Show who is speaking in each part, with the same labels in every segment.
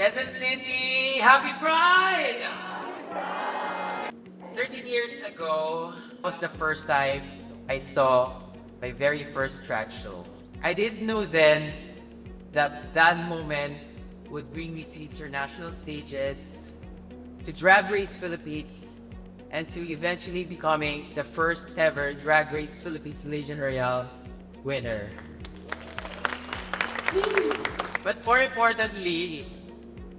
Speaker 1: Quezon City, happy Pride! 13 years ago was the first time I saw my very first drag show. I didn't know then that that moment would bring me to international stages, to Drag Race Philippines, and to eventually becoming the first ever Drag Race Philippines Legion Royale winner. But more importantly,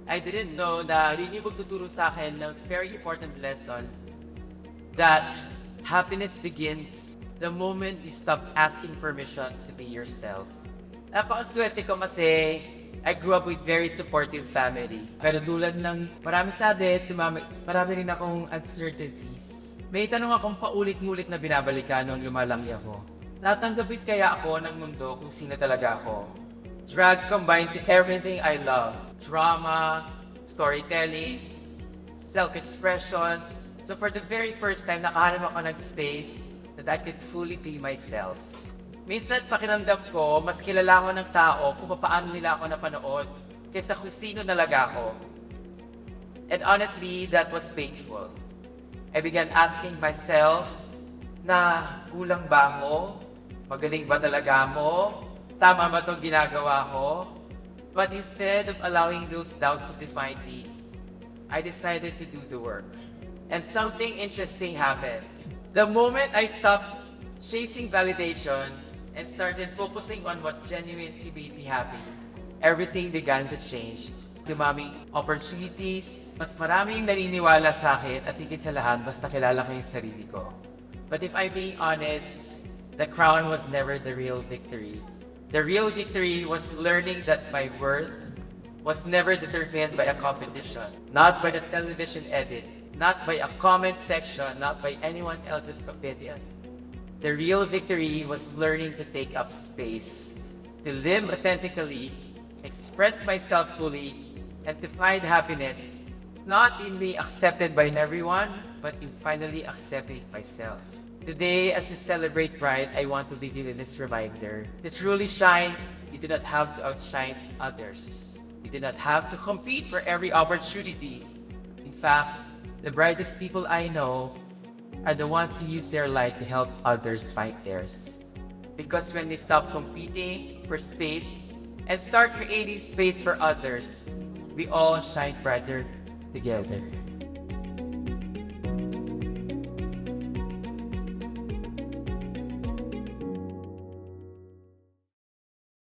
Speaker 1: I didn't know na yun yung magtuturo sa akin ng very important lesson that happiness begins the moment you stop asking permission to be yourself. Napakaswerte ko kasi I grew up with very supportive family. Pero tulad ng marami sa atin, marami rin akong uncertainties. May tanong akong paulit-ngulit na binabalikan nung lumalaki ako. Natanggapit kaya ako ng mundo kung sino talaga ako? Drag combined with everything I love. Drama, storytelling, self-expression. So for the very first time, nakahanap ako ng space that I could fully be myself. Minsan pakiramdam ko, mas kilala ako ng tao kung paano nila ako napanood kaysa kung sino talaga ako. And honestly, that was painful. I began asking myself na kulang ba ako? Magaling ba talaga mo? Tama ba itong ginagawa ko? But instead of allowing those doubts to define me, I decided to do the work. And something interesting happened. The moment I stopped chasing validation and started focusing on what genuinely made me happy, everything began to change. Dumaming opportunities, mas maraming naniniwala sa akin at higit sa lahat, mas nakilala ko yung sarili ko. But if I'm being honest, the crown was never the real victory. The real victory was learning that my worth was never determined by a competition, not by the television edit, not by a comment section, not by anyone else's opinion. The real victory was learning to take up space, to live authentically, express myself fully, and to find happiness, not in being accepted by everyone, but in finally accepting myself. Today, as we celebrate Pride, I want to leave you with this reminder. To truly shine, you do not have to outshine others. You do not have to compete for every opportunity. In fact, the brightest people I know are the ones who use their light to help others find theirs. Because when we stop competing for space and start creating space for others, we all shine brighter together.